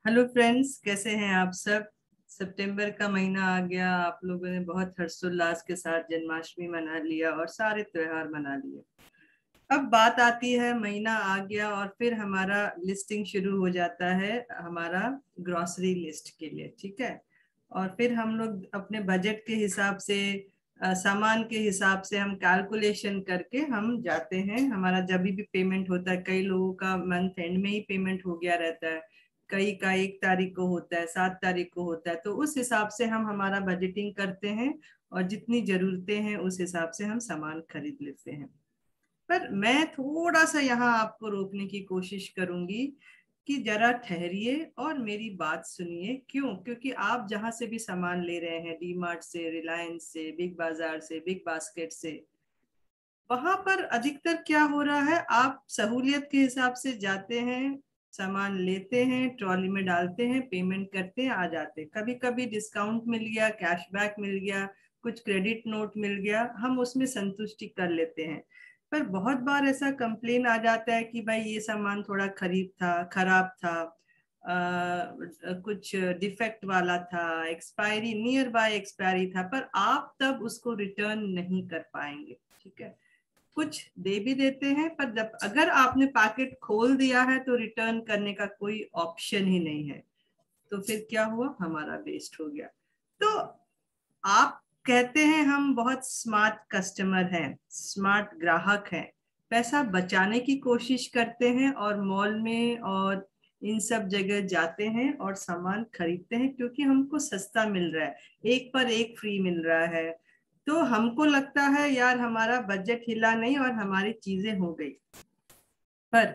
Hello friends, कैसे हैं आप सब। सितंबर का महीना आ गया। आप लोगों ने बहुत हर्षोल्लास के साथ जन्माष्टमी मना लिया और सारे त्योहार मना लिए। अब बात आती है, महीना आ गया और फिर हमारा लिस्टिंग शुरू हो जाता है, हमारा ग्रोसरी लिस्ट के लिए। ठीक है। और फिर हम लोग अपने बजट के हिसाब से, सामान के हिसाब से हम कैलकुलेशन करके हम जाते हैं। हमारा जब भी पेमेंट होता है, कई लोगों का मंथ एंड में ही पेमेंट हो गया रहता है, कई का 1 तारीख को होता है, 7 तारीख को होता है। तो उस हिसाब से हम हमारा बजटिंग करते हैं और जितनी जरूरतें हैं उस हिसाब से हम सामान खरीद लेते हैं। पर मैं थोड़ा सा यहाँ आपको रोकने की कोशिश करूंगी कि जरा ठहरिए और मेरी बात सुनिए। क्यों? क्योंकि आप जहां से भी सामान ले रहे हैं, डी मार्ट से, रिलायंस से, बिग बाजार से, बिग बास्केट से, वहां पर अधिकतर क्या हो रहा है, आप सहूलियत के हिसाब से जाते हैं, सामान लेते हैं, ट्रॉली में डालते हैं, पेमेंट करते हैं, आ जाते हैं। कभी कभी डिस्काउंट मिल गया, कैशबैक मिल गया, कुछ क्रेडिट नोट मिल गया, हम उसमें संतुष्टि कर लेते हैं। पर बहुत बार ऐसा कंप्लेन आ जाता है कि भाई ये सामान थोड़ा खराब था, कुछ डिफेक्ट वाला था, एक्सपायरी, नियर बाय एक्सपायरी था, पर आप तब उसको रिटर्न नहीं कर पाएंगे। ठीक है। कुछ दे भी देते हैं, पर जब अगर आपने पैकेट खोल दिया है तो रिटर्न करने का कोई ऑप्शन ही नहीं है। तो फिर क्या हुआ, हमारा वेस्ट हो गया। तो आप कहते हैं हम बहुत स्मार्ट कस्टमर हैं, स्मार्ट ग्राहक हैं, पैसा बचाने की कोशिश करते हैं और मॉल में और इन सब जगह जाते हैं और सामान खरीदते हैं क्योंकि हमको सस्ता मिल रहा है, एक पर एक फ्री मिल रहा है। तो हमको लगता है यार हमारा बजट हिला नहीं और हमारी चीजें हो गई। पर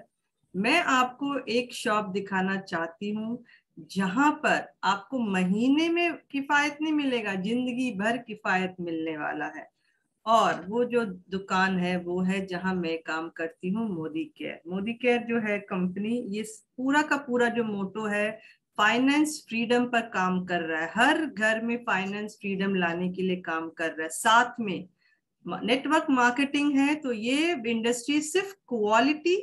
मैं आपको एक शॉप दिखाना चाहती हूँ जहां पर आपको महीने में किफायत नहीं मिलेगा, जिंदगी भर किफायत मिलने वाला है। और वो जो दुकान है वो है जहां मैं काम करती हूँ, मोदी केयर। मोदी केयर जो है कंपनी, ये पूरा का पूरा जो मोटो है, फाइनेंस फ्रीडम पर काम कर रहा है। हर घर में फाइनेंस फ्रीडम लाने के लिए काम कर रहा है। साथ में नेटवर्क मार्केटिंग है। तो ये इंडस्ट्री सिर्फ क्वालिटी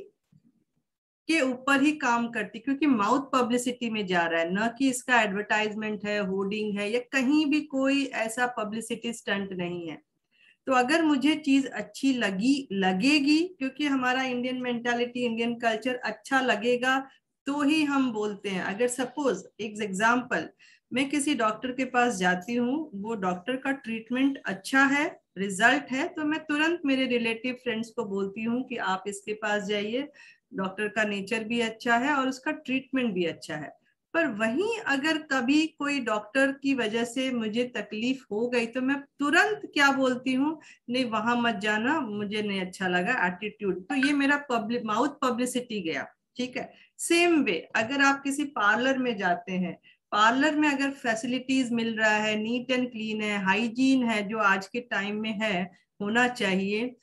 के ऊपर ही काम करती, क्योंकि माउथ पब्लिसिटी में जा रहा है, न कि इसका एडवर्टाइजमेंट है, होर्डिंग है, या कहीं भी कोई ऐसा पब्लिसिटी स्टंट नहीं है। तो अगर मुझे चीज अच्छी लगेगी, क्योंकि हमारा इंडियन मेंटालिटी, इंडियन कल्चर अच्छा लगेगा तो ही हम बोलते हैं। अगर सपोज एक एग्जांपल, मैं किसी डॉक्टर के पास जाती हूँ, वो डॉक्टर का ट्रीटमेंट अच्छा है, रिजल्ट है, तो मैं तुरंत मेरे रिलेटिव फ्रेंड्स को बोलती हूँ कि आप इसके पास जाइए, डॉक्टर का नेचर भी अच्छा है और उसका ट्रीटमेंट भी अच्छा है। पर वहीं अगर कभी कोई डॉक्टर की वजह से मुझे तकलीफ हो गई तो मैं तुरंत क्या बोलती हूँ, नहीं वहां मत जाना, मुझे नहीं अच्छा लगा एटीट्यूड। तो ये मेरा पब्लिक माउथ पब्लिसिटी गया। ठीक है। सेम वे अगर आप किसी पार्लर में जाते हैं, पार्लर में अगर फैसिलिटीज मिल रहा है, नीट एंड क्लीन है, हाइजीन है, जो आज के टाइम में है, होना चाहिए,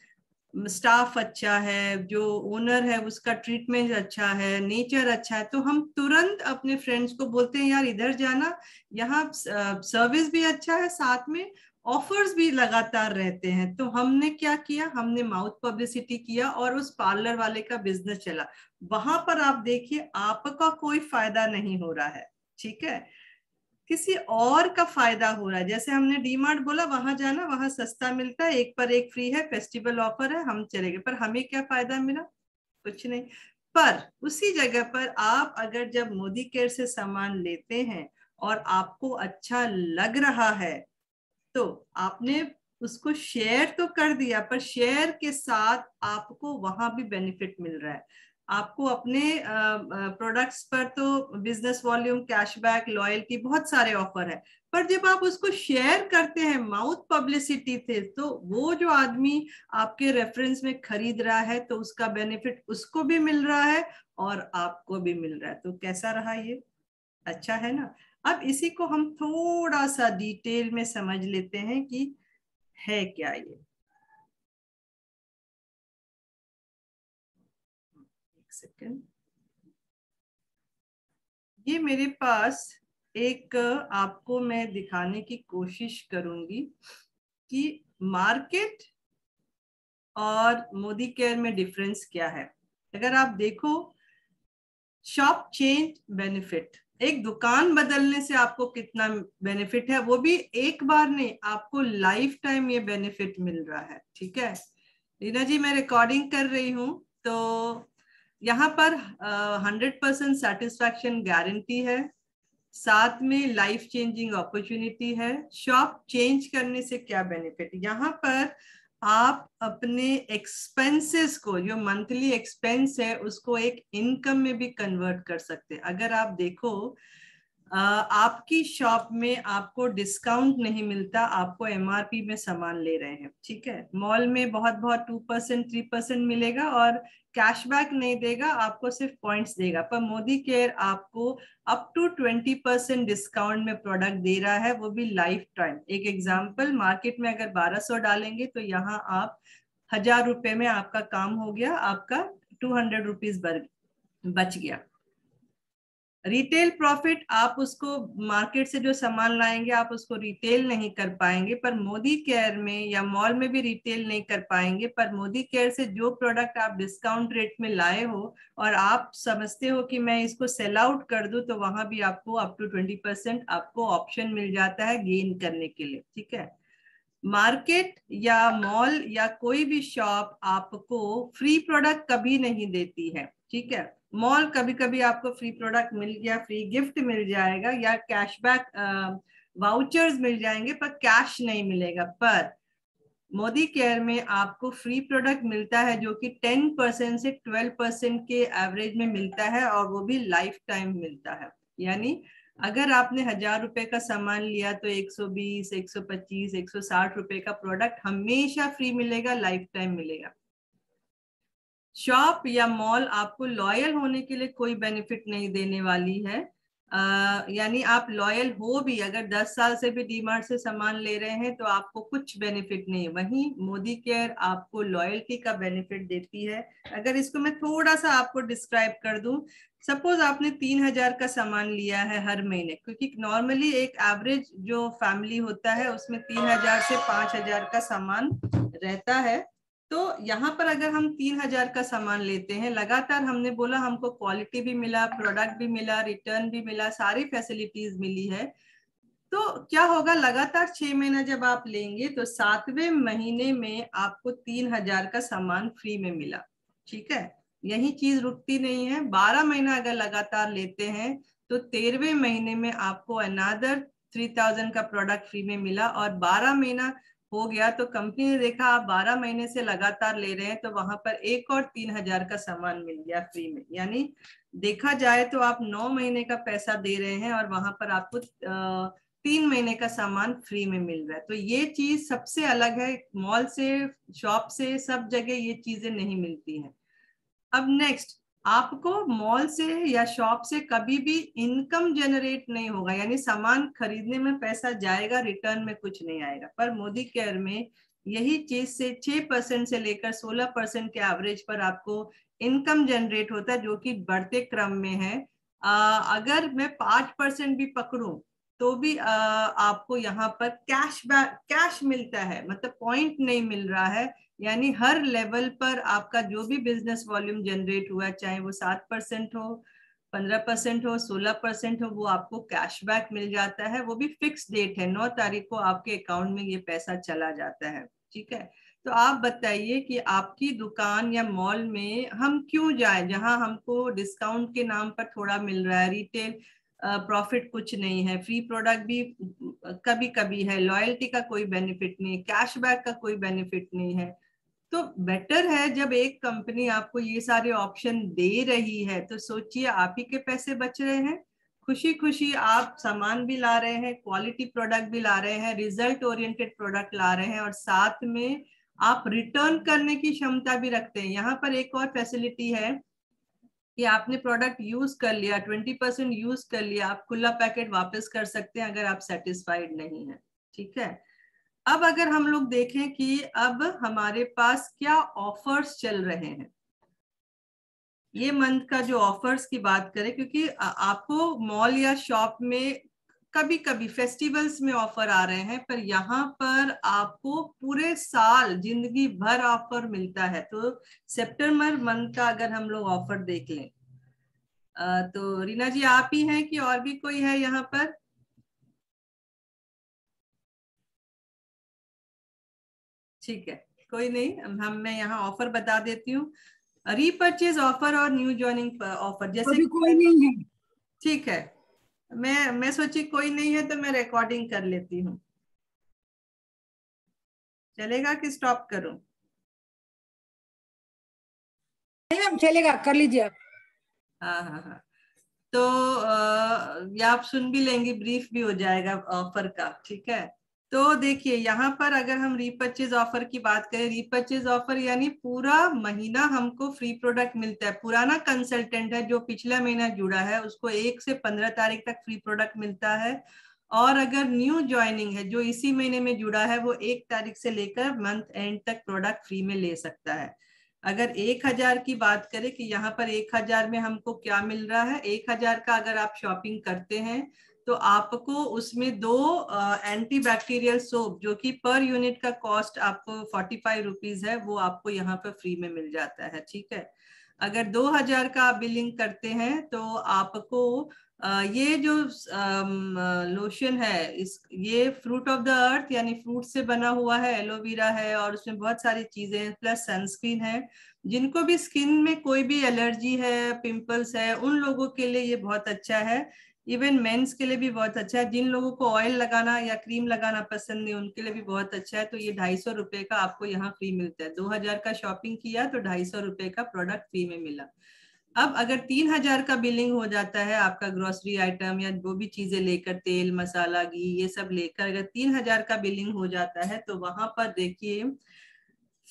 स्टाफ अच्छा है, जो ओनर है उसका ट्रीटमेंट अच्छा है, नेचर अच्छा है, तो हम तुरंत अपने फ्रेंड्स को बोलते हैं यार इधर जाना, यहाँ सर्विस भी अच्छा है, साथ में ऑफर्स भी लगातार रहते हैं। तो हमने क्या किया, हमने माउथ पब्लिसिटी किया और उस पार्लर वाले का बिजनेस चला। वहां पर आप देखिए, आपका कोई फायदा नहीं हो रहा है। ठीक है। किसी और का फायदा हो रहा है। जैसे हमने डीमार्ट बोला, वहां जाना, वहां सस्ता मिलता है, एक पर एक फ्री है, फेस्टिवल ऑफर है, हम चले गए। पर हमें क्या फायदा मिला? कुछ नहीं। पर उसी जगह पर आप अगर जब मोदी केयर से सामान लेते हैं और आपको अच्छा लग रहा है, तो आपने उसको शेयर तो कर दिया, पर शेयर के साथ आपको वहां भी बेनिफिट मिल रहा है। आपको अपने प्रोडक्ट्स पर तो बिजनेस वॉल्यूम, कैशबैक, लॉयल्टी, बहुत सारे ऑफर है। पर जब आप उसको शेयर करते हैं माउथ पब्लिसिटी थे, तो वो जो आदमी आपके रेफरेंस में खरीद रहा है तो उसका बेनिफिट उसको भी मिल रहा है और आपको भी मिल रहा है। तो कैसा रहा ये? अच्छा है ना। अब इसी को हम थोड़ा सा डिटेल में समझ लेते हैं कि है क्या ये। एक सेकेंड। ये मेरे पास एक, आपको मैं दिखाने की कोशिश करूंगी कि मार्केट और मोदी केयर में डिफरेंस क्या है। अगर आप देखो, शॉप चेंज बेनिफिट, एक दुकान बदलने से आपको कितना बेनिफिट है, वो भी एक बार नहीं, आपको लाइफ टाइम ये बेनिफिट मिल रहा है। ठीक है रीना जी, मैं रिकॉर्डिंग कर रही हूँ, तो यहाँ पर 100% सेटिस्फैक्शन गारंटी है, साथ में लाइफ चेंजिंग अपॉर्चुनिटी है। शॉप चेंज करने से क्या बेनिफिट, यहाँ पर आप अपने एक्सपेंसेस को, जो मंथली एक्सपेंस है, उसको एक इनकम में भी कन्वर्ट कर सकते हैं। अगर आप देखो आपकी शॉप में आपको डिस्काउंट नहीं मिलता, आपको एमआरपी में सामान ले रहे हैं। ठीक है, मॉल में बहुत बहुत 2% 3% मिलेगा और कैशबैक नहीं देगा, आपको सिर्फ पॉइंट्स देगा। पर मोदी केयर आपको अप टू 20% डिस्काउंट में प्रोडक्ट दे रहा है, वो भी लाइफ टाइम। एक एग्जांपल, मार्केट में अगर 1200 डालेंगे तो यहाँ आप 1000 रुपए में आपका काम हो गया, आपका 200 रुपीज बच गया। रिटेल प्रॉफिट, आप उसको मार्केट से जो सामान लाएंगे आप उसको रिटेल नहीं कर पाएंगे, पर मोदी केयर में या मॉल में भी रिटेल नहीं कर पाएंगे। पर मोदी केयर से जो प्रोडक्ट आप डिस्काउंट रेट में लाए हो और आप समझते हो कि मैं इसको सेल आउट कर दूं, तो वहां भी आपको अप टू 20% आपको ऑप्शन मिल जाता है गेन करने के लिए। ठीक है, मार्केट या मॉल या कोई भी शॉप आपको फ्री प्रोडक्ट कभी नहीं देती है। ठीक है, मॉल कभी कभी आपको फ्री प्रोडक्ट मिल गया, फ्री गिफ्ट मिल जाएगा या कैशबैक वाउचर्स मिल जाएंगे, पर कैश नहीं मिलेगा। पर मोदी केयर में आपको फ्री प्रोडक्ट मिलता है जो कि 10% से 12% के एवरेज में मिलता है, और वो भी लाइफ टाइम मिलता है। यानी अगर आपने 1000 रुपए का सामान लिया तो 120, 125, 160 रुपए का प्रोडक्ट हमेशा फ्री मिलेगा, लाइफ टाइम मिलेगा। शॉप या मॉल आपको लॉयल होने के लिए कोई बेनिफिट नहीं देने वाली है। यानी आप लॉयल हो भी, अगर 10 साल से भी डीमार्ट से सामान ले रहे हैं तो आपको कुछ बेनिफिट नहीं है। वहीं मोदी केयर आपको लॉयल्टी का बेनिफिट देती है। अगर इसको मैं थोड़ा सा आपको डिस्क्राइब कर दूं, सपोज आपने 3000 का सामान लिया है हर महीने, क्योंकि नॉर्मली एक एवरेज जो फैमिली होता है उसमें 3000 से 5000 का सामान रहता है। तो यहाँ पर अगर हम 3000 का सामान लेते हैं, लगातार हमने बोला हमको क्वालिटी भी मिला, प्रोडक्ट भी मिला, रिटर्न भी मिला, सारी फैसिलिटीज मिली है, तो क्या होगा, लगातार 6 महीना जब आप लेंगे तो 7वें महीने में आपको 3000 का सामान फ्री में मिला। ठीक है, यही चीज रुकती नहीं है। 12 महीना अगर लगातार लेते हैं तो 13वें महीने में आपको अनदर 3000 का प्रोडक्ट फ्री में मिला, और 12 महीना हो गया तो कंपनी ने देखा आप 12 महीने से लगातार ले रहे हैं, तो वहां पर एक और 3000 का सामान मिल गया फ्री में। यानी देखा जाए तो आप 9 महीने का पैसा दे रहे हैं और वहां पर आपको 3 महीने का सामान फ्री में मिल रहा है। तो ये चीज सबसे अलग है, मॉल से, शॉप से, सब जगह ये चीजें नहीं मिलती हैं। अब नेक्स्ट, आपको मॉल से या शॉप से कभी भी इनकम जनरेट नहीं होगा, यानी सामान खरीदने में पैसा जाएगा, रिटर्न में कुछ नहीं आएगा। पर मोदी केयर में यही चीज से 6% से लेकर 16% के एवरेज पर आपको इनकम जनरेट होता है, जो कि बढ़ते क्रम में है। अगर मैं 5% भी पकड़ूं तो भी आपको यहाँ पर कैश मिलता है, मतलब पॉइंट नहीं मिल रहा है। यानी हर लेवल पर आपका जो भी बिजनेस वॉल्यूम जनरेट हुआ, चाहे वो 7% हो, 15% हो, 16% हो, वो आपको कैशबैक मिल जाता है। वो भी फिक्स डेट है, 9 तारीख को आपके अकाउंट में ये पैसा चला जाता है। ठीक है, तो आप बताइए कि आपकी दुकान या मॉल में हम क्यों जाएं जहां हमको डिस्काउंट के नाम पर थोड़ा मिल रहा है, रिटेल प्रॉफिट कुछ नहीं है, फ्री प्रोडक्ट भी कभी कभी है, लॉयल्टी का कोई बेनिफिट नहीं, कैशबैक का कोई बेनिफिट नहीं है। तो बेटर है जब एक कंपनी आपको ये सारे ऑप्शन दे रही है, तो सोचिए आप ही के पैसे बच रहे हैं, खुशी खुशी आप सामान भी ला रहे हैं, क्वालिटी प्रोडक्ट भी ला रहे हैं, रिजल्ट ओरिएंटेड प्रोडक्ट ला रहे हैं, और साथ में आप रिटर्न करने की क्षमता भी रखते हैं। यहाँ पर एक और फैसिलिटी है कि आपने प्रोडक्ट यूज कर लिया, 20% यूज कर लिया, आप खुला पैकेट वापस कर सकते हैं अगर आप सेटिस्फाइड नहीं है। ठीक है, अब अगर हम लोग देखें कि अब हमारे पास क्या ऑफर्स चल रहे हैं, ये मंथ का जो ऑफर्स की बात करें, क्योंकि आपको मॉल या शॉप में कभी कभी फेस्टिवल्स में ऑफर आ रहे हैं, पर यहाँ पर आपको पूरे साल जिंदगी भर ऑफर मिलता है। तो सितंबर मंथ का अगर हम लोग ऑफर देख लें तो रीना जी आप ही हैं कि और भी कोई है यहाँ पर? ठीक है, कोई नहीं, मैं यहाँ ऑफर बता देती हूँ। रीपर्चेज ऑफर और न्यू ज्वाइनिंग ऑफर, जैसे अभी कोई नहीं है। ठीक है, मैं सोची कोई नहीं है तो मैं रिकॉर्डिंग कर लेती हूँ। चलेगा कि स्टॉप करूं? नहीं मैम चलेगा, कर लीजिए आप। हाँ हाँ हाँ। तो ये आप सुन भी लेंगे, ब्रीफ भी हो जाएगा ऑफर का, ठीक है। तो देखिए यहाँ पर अगर हम रीपर्चेज ऑफर की बात करें, रीपर्चेज ऑफर यानी पूरा महीना हमको फ्री प्रोडक्ट मिलता है। पुराना कंसल्टेंट है जो पिछला महीना जुड़ा है उसको 1 से 15 तारीख तक फ्री प्रोडक्ट मिलता है। और अगर न्यू ज्वाइनिंग है जो इसी महीने में जुड़ा है वो 1 तारीख से लेकर मंथ एंड तक प्रोडक्ट फ्री में ले सकता है। अगर 1000 की बात करें कि यहाँ पर 1000 में हमको क्या मिल रहा है, 1000 का अगर आप शॉपिंग करते हैं तो आपको उसमें 2 एंटी बैक्टीरियल सोप जो कि पर यूनिट का कॉस्ट आपको 45 रुपीज है, वो आपको यहाँ पर फ्री में मिल जाता है, ठीक है। अगर 2000 का आप बिलिंग करते हैं तो आपको ये जो लोशन है ये फ्रूट ऑफ द अर्थ यानी फ्रूट से बना हुआ है, एलोवेरा है और उसमें बहुत सारी चीजें हैं, प्लस सनस्क्रीन है। जिनको भी स्किन में कोई भी एलर्जी है, पिंपल्स है, उन लोगों के लिए ये बहुत अच्छा है। इवन मेंस के लिए भी बहुत अच्छा है। जिन लोगों को ऑयल लगाना या क्रीम लगाना पसंद नहीं उनके लिए भी बहुत अच्छा है। तो ये 250 रुपए का आपको यहाँ फ्री मिलता है। 2000 का शॉपिंग किया तो 250 रुपए का प्रोडक्ट फ्री में मिला। अब अगर 3000 का बिलिंग हो जाता है आपका ग्रोसरी आइटम या वो भी चीजें लेकर, तेल मसाला घी ये सब लेकर, अगर 3000 का बिलिंग हो जाता है तो वहां पर देखिए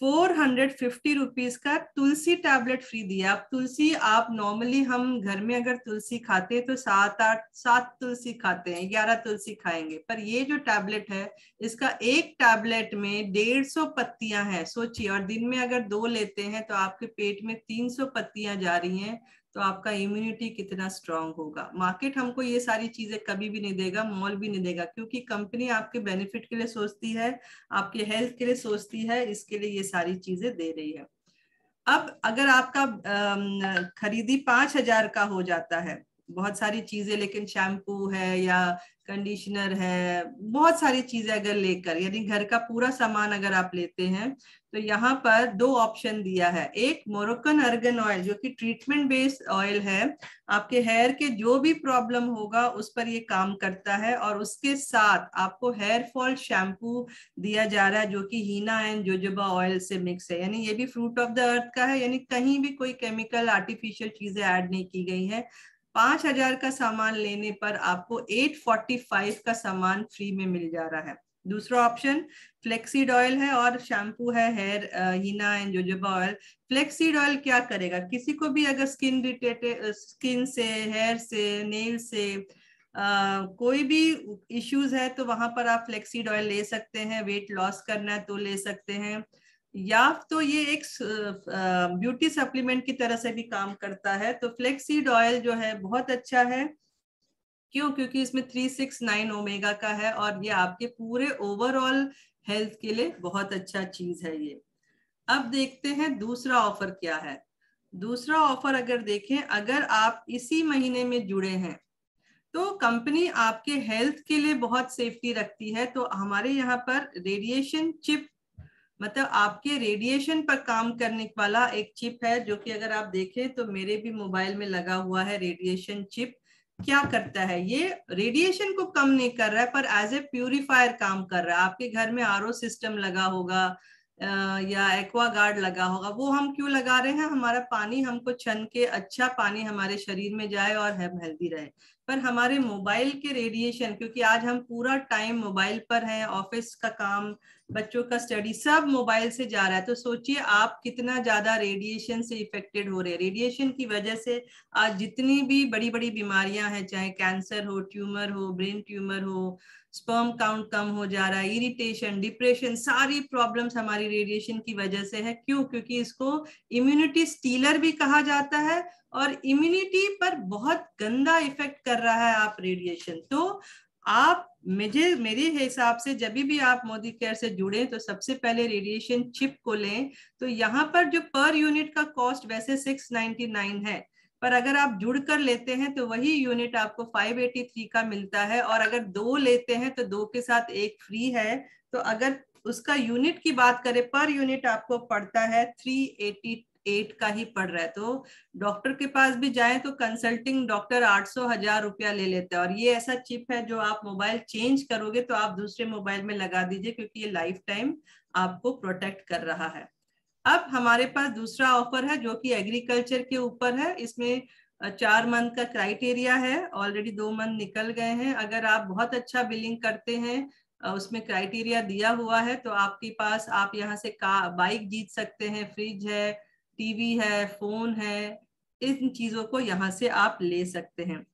450 रुपीज का तुलसी टैबलेट फ्री दिया। अब तुलसी आप नॉर्मली हम घर में अगर तुलसी खाते हैं तो 7 तुलसी खाते हैं, 11 तुलसी खाएंगे, पर ये जो टैबलेट है इसका एक टैबलेट में 150 पत्तियां हैं, सोचिए। और दिन में अगर 2 लेते हैं तो आपके पेट में 300 पत्तियां जा रही हैं। तो आपका इम्यूनिटी कितना स्ट्रांग होगा। मार्केट हमको ये सारी चीजें कभी भी नहीं देगा, मॉल भी नहीं देगा, क्योंकि कंपनी आपके बेनिफिट के लिए सोचती है, आपके हेल्थ के लिए सोचती है, इसके लिए ये सारी चीजें दे रही है। अब अगर आपका खरीदी 5000 का हो जाता है, बहुत सारी चीजें, लेकिन शैम्पू है या कंडीशनर है, बहुत सारी चीजें अगर लेकर, यानी घर का पूरा सामान अगर आप लेते हैं तो यहाँ पर 2 ऑप्शन दिया है। एक मोरक्कन अर्गन ऑयल जो कि ट्रीटमेंट बेस्ड ऑयल है, आपके हेयर के जो भी प्रॉब्लम होगा उस पर ये काम करता है। और उसके साथ आपको हेयर फॉल शैम्पू दिया जा रहा है जो कि हीना एंड जोजोबा ऑयल से मिक्स है, यानी ये भी फ्रूट ऑफ द अर्थ का है, यानी कहीं भी कोई केमिकल आर्टिफिशियल चीजें ऐड नहीं की गई है। 5000 का सामान लेने पर आपको 845 का सामान फ्री में मिल जा रहा है। दूसरा ऑप्शन फ्लेक्सीड ऑयल है और शैम्पू है hair henna and jojoba oil. Flaxseed oil क्या करेगा, किसी को भी अगर स्किन रिलेटेड, स्किन से, हेयर से, नेल से कोई भी इश्यूज है तो वहां पर आप फ्लेक्सीड ऑयल ले सकते हैं। वेट लॉस करना है तो ले सकते हैं, या तो ये एक ब्यूटी सप्लीमेंट की तरह से भी काम करता है। तो फ्लेक्सीड ऑयल जो है बहुत अच्छा है, क्यों? क्योंकि इसमें 369 ओमेगा का है और ये आपके पूरे ओवरऑल हेल्थ के लिए बहुत अच्छा चीज है ये। अब देखते हैं दूसरा ऑफर क्या है। दूसरा ऑफर अगर देखें, अगर आप इसी महीने में जुड़े हैं तो कंपनी आपके हेल्थ के लिए बहुत सेफ्टी रखती है। तो हमारे यहाँ पर रेडिएशन चिप, मतलब आपके रेडिएशन पर काम करने वाला एक चिप है, जो कि अगर आप देखें तो मेरे भी मोबाइल में लगा हुआ है। रेडिएशन चिप क्या करता है, ये रेडिएशन को कम नहीं कर रहा है पर एज ए प्यूरिफायर काम कर रहा है। आपके घर में आरओ सिस्टम लगा होगा या एक्वागार्ड लगा होगा, वो हम क्यों लगा रहे हैं? हमारा पानी हमको छन के अच्छा पानी हमारे शरीर में जाए और हम हेल्दी रहे। पर हमारे मोबाइल के रेडिएशन, क्योंकि आज हम पूरा टाइम मोबाइल पर हैं, ऑफिस का काम, बच्चों का स्टडी सब मोबाइल से जा रहा है, तो सोचिए आप कितना ज्यादा रेडिएशन से इफेक्टेड हो रहे हैं। रेडिएशन की वजह से आज जितनी भी बड़ी बड़ी बीमारियां हैं, चाहे कैंसर हो, ट्यूमर हो, ब्रेन ट्यूमर हो, स्पर्म काउंट कम हो जा रहा है, इरिटेशन, डिप्रेशन, सारी प्रॉब्लम्स हमारी रेडिएशन की वजह से है। क्यों? क्योंकि इसको इम्यूनिटी स्टीलर भी कहा जाता है और इम्यूनिटी पर बहुत गंदा इफेक्ट कर रहा है आप रेडिएशन। तो आप मेरे हिसाब से जब भी आप मोदी केयर से जुड़े तो सबसे पहले रेडिएशन चिप को लें। तो यहाँ पर जो पर यूनिट का कॉस्ट वैसे 699 है, पर अगर आप जुड़ कर लेते हैं तो वही यूनिट आपको 583 का मिलता है, और अगर 2 लेते हैं तो 2 के साथ 1 फ्री है। तो अगर उसका यूनिट की बात करें, पर यूनिट आपको पड़ता है 388 का ही पड़ रहा है। तो डॉक्टर के पास भी जाएं तो कंसल्टिंग डॉक्टर 800-1000 रुपया ले लेते हैं, और ये ऐसा चिप है जो आप मोबाइल चेंज करोगे तो आप दूसरे मोबाइल में लगा दीजिए, क्योंकि ये लाइफ टाइम आपको प्रोटेक्ट कर रहा है। अब हमारे पास दूसरा ऑफर है जो कि एग्रीकल्चर के ऊपर है। इसमें 4 मंथ का क्राइटेरिया है, ऑलरेडी 2 मंथ निकल गए हैं। अगर आप बहुत अच्छा बिलिंग करते हैं, उसमें क्राइटेरिया दिया हुआ है, तो आपके पास आप यहाँ से बाइक जीत सकते हैं, फ्रिज है, टीवी है, फोन है, इन चीजों को यहाँ से आप ले सकते हैं।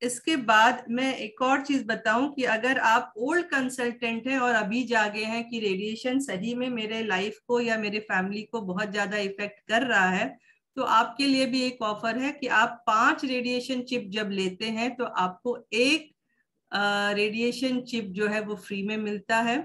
इसके बाद मैं एक और चीज बताऊं कि अगर आप ओल्ड कंसल्टेंट हैं और अभी जागे हैं कि रेडिएशन सही में मेरे लाइफ को या मेरे फैमिली को बहुत ज्यादा इफेक्ट कर रहा है, तो आपके लिए भी एक ऑफर है कि आप 5 रेडिएशन चिप जब लेते हैं तो आपको एक रेडिएशन चिप जो है वो फ्री में मिलता है।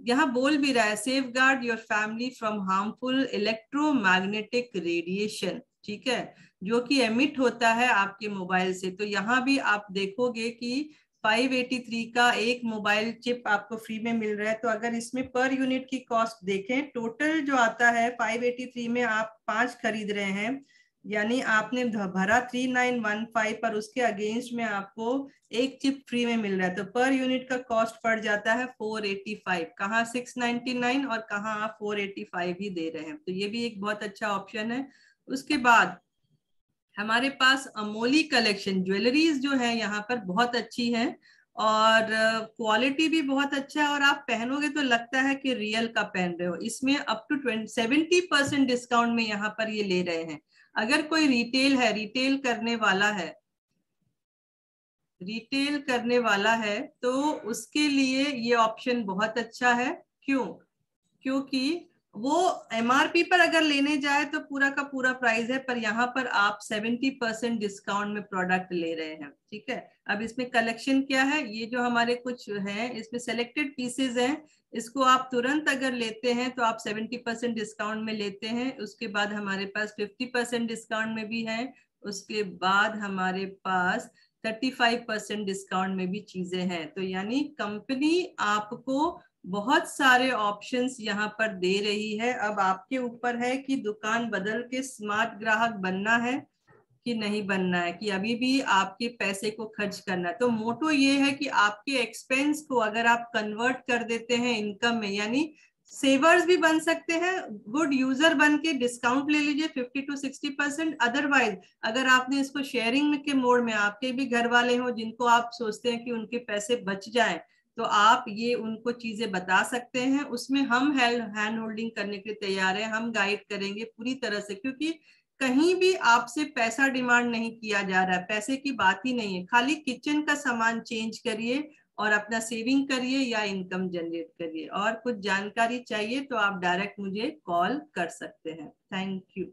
यहाँ बोल भी रहा है safe guard your family from harmful electromagnetic radiation, ठीक है, जो कि एमिट होता है आपके मोबाइल से। तो यहाँ भी आप देखोगे कि 583 का एक मोबाइल चिप आपको फ्री में मिल रहा है। तो अगर इसमें पर यूनिट की कॉस्ट देखें, टोटल जो आता है 583 में आप 5 खरीद रहे हैं, यानी आपने भरा 3915 पर, उसके अगेंस्ट में आपको एक चिप फ्री में मिल रहा है। तो पर यूनिट का कॉस्ट पड़ जाता है 485, कहाँ 699 और कहाँ आप 485 ही दे रहे हैं। तो ये भी एक बहुत अच्छा ऑप्शन है। उसके बाद हमारे पास अमोली कलेक्शन ज्वेलरीज जो है यहाँ पर बहुत अच्छी है, और क्वालिटी भी बहुत अच्छा है, और आप पहनोगे तो लगता है कि रियल का पहन रहे हो। इसमें अप टू 70% डिस्काउंट में यहाँ पर ये ले रहे हैं। अगर कोई रिटेल करने वाला है तो उसके लिए ये ऑप्शन बहुत अच्छा है। क्यों? क्योंकि वो एमआरपी पर अगर लेने जाए तो पूरा का पूरा प्राइस है, पर यहाँ पर आप 70% डिस्काउंट में प्रोडक्ट ले रहे हैं, ठीक है। अब इसमें कलेक्शन क्या है, ये जो हमारे कुछ है इसमें सेलेक्टेड पीसेज हैं, इसको आप तुरंत अगर लेते हैं तो आप 70% डिस्काउंट में लेते हैं। उसके बाद हमारे पास 50% डिस्काउंट में भी है, उसके बाद हमारे पास 35% डिस्काउंट में भी चीजें हैं। तो यानी कंपनी आपको बहुत सारे ऑप्शंस यहाँ पर दे रही है। अब आपके ऊपर है कि दुकान बदल के स्मार्ट ग्राहक बनना है कि नहीं बनना है, कि अभी भी आपके पैसे को खर्च करना है। तो मोटो ये है कि आपके एक्सपेंस को अगर आप कन्वर्ट कर देते हैं इनकम में, यानी सेवर्स भी बन सकते हैं, गुड यूजर बन के डिस्काउंट ले लीजिए 50-60%। अदरवाइज अगर आपने इसको शेयरिंग के मोड में, आपके भी घर वाले हो जिनको आप सोचते हैं कि उनके पैसे बच जाएं, तो आप ये उनको चीजें बता सकते हैं। उसमें हम हैंड होल्डिंग करने के लिए तैयार हैं, हम गाइड करेंगे पूरी तरह से, क्योंकि कहीं भी आपसे पैसा डिमांड नहीं किया जा रहा है, पैसे की बात ही नहीं है। खाली किचन का सामान चेंज करिए और अपना सेविंग करिए या इनकम जनरेट करिए। और कुछ जानकारी चाहिए तो आप डायरेक्ट मुझे कॉल कर सकते हैं। Thank you.